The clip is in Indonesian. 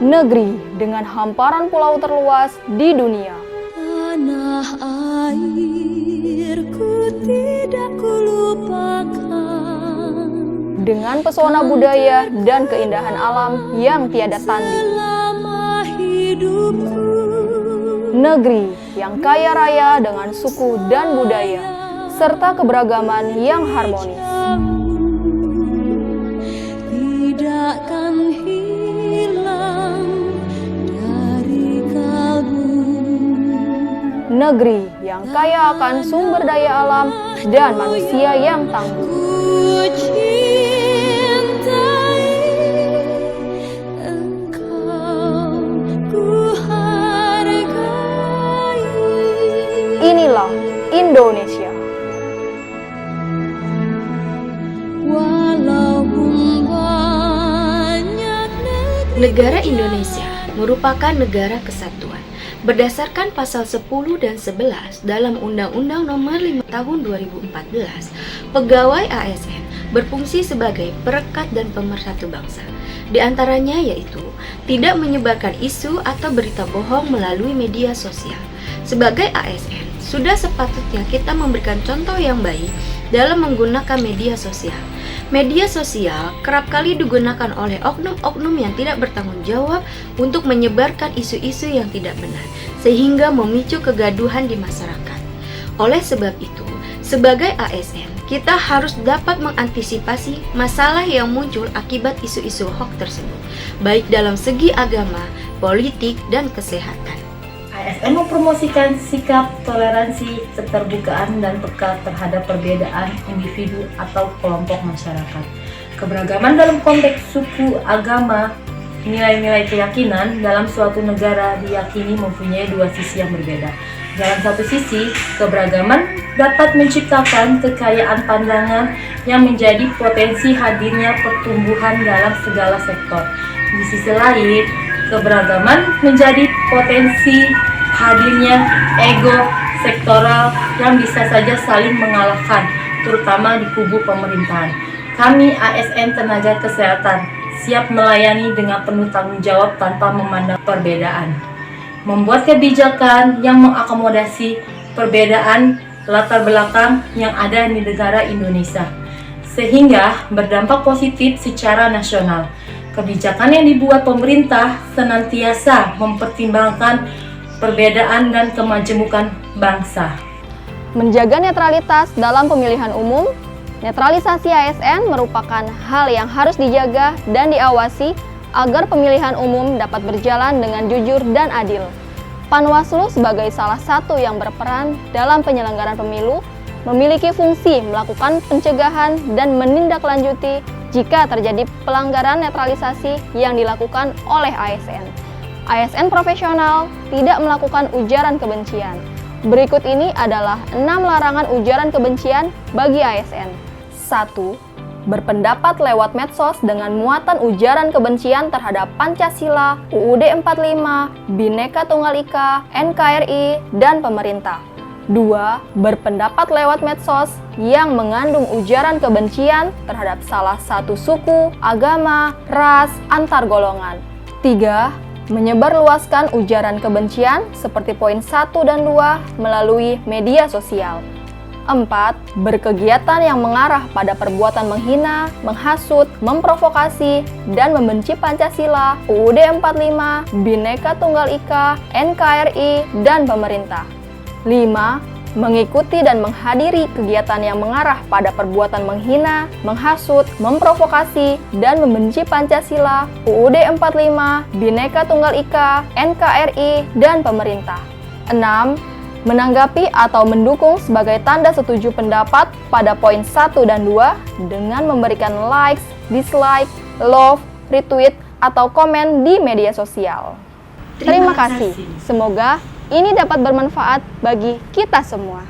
negeri dengan hamparan pulau terluas di dunia. Tanah airku tidak kulupakan, dengan pesona budaya dan keindahan alam yang tiada tanding. selama hidupku. Negeri yang kaya raya dengan suku dan budaya, serta keberagaman yang harmonis. Tidak akan hilang dari kalbu. Negeri yang kaya akan sumber daya alam dan manusia yang tangguh. Ku cintai engkau, ku hargai. Inilah Indonesia. Walaupun banyak Negara Indonesia merupakan negara kesatuan berdasarkan pasal 10 dan 11 dalam Undang-Undang Nomor 5 Tahun 2014. Pegawai ASN berfungsi sebagai perekat dan pemersatu bangsa. Di antaranya yaitu tidak menyebarkan isu atau berita bohong melalui media sosial. Sebagai ASN, sudah sepatutnya kita memberikan contoh yang baik dalam menggunakan media sosial. Media sosial kerap kali digunakan oleh oknum-oknum yang tidak bertanggung jawab untuk menyebarkan isu-isu yang tidak benar, sehingga memicu kegaduhan di masyarakat. Oleh sebab itu, sebagai ASN, kita harus dapat mengantisipasi masalah yang muncul akibat isu-isu hoax tersebut, baik dalam segi agama, politik, dan kesehatan. ASN mempromosikan sikap toleransi, keterbukaan, dan peka terhadap perbedaan individu atau kelompok masyarakat. Keberagaman dalam konteks suku, agama, nilai-nilai keyakinan dalam suatu negara diyakini mempunyai dua sisi yang berbeda. Dalam satu sisi, keberagaman dapat menciptakan kekayaan pandangan yang menjadi potensi hadirnya pertumbuhan dalam segala sektor. Di sisi lain, keberagaman menjadi potensi hadirnya ego sektoral yang bisa saja saling mengalahkan, terutama di kubu pemerintahan. Kami ASN Tenaga Kesehatan siap melayani dengan penuh tanggung jawab tanpa memandang perbedaan. Membuat kebijakan yang mengakomodasi perbedaan latar belakang yang ada di negara Indonesia, sehingga berdampak positif secara nasional. Kebijakan yang dibuat pemerintah senantiasa mempertimbangkan perbedaan dan kemajemukan bangsa. Menjaga netralitas dalam pemilihan umum, netralisasi ASN merupakan hal yang harus dijaga dan diawasi agar pemilihan umum dapat berjalan dengan jujur dan adil. Panwaslu sebagai salah satu yang berperan dalam penyelenggaraan pemilu memiliki fungsi melakukan pencegahan dan menindaklanjuti jika terjadi pelanggaran netralisasi yang dilakukan oleh ASN. ASN profesional tidak melakukan ujaran kebencian. Berikut ini adalah 6 larangan ujaran kebencian bagi ASN. 1. Berpendapat lewat medsos dengan muatan ujaran kebencian terhadap Pancasila, UUD 45, Bhinneka Tunggal Ika, NKRI, dan pemerintah. 2. Berpendapat lewat medsos yang mengandung ujaran kebencian terhadap salah satu suku, agama, ras, antar golongan. 3. Menyebarluaskan ujaran kebencian seperti poin 1 dan 2 melalui media sosial. 4. Berkegiatan yang mengarah pada perbuatan menghina, menghasut, memprovokasi, dan membenci Pancasila, UUD 45, Bhinneka Tunggal Ika, NKRI, dan pemerintah. 5. Mengikuti dan menghadiri kegiatan yang mengarah pada perbuatan menghina, menghasut, memprovokasi, dan membenci Pancasila, UUD 45, Bhinneka Tunggal Ika, NKRI, dan pemerintah. 6. Menanggapi atau mendukung sebagai tanda setuju pendapat pada poin 1 dan 2 dengan memberikan likes, dislike, love, retweet, atau komen di media sosial. Terima kasih. Semoga ini dapat bermanfaat bagi kita semua.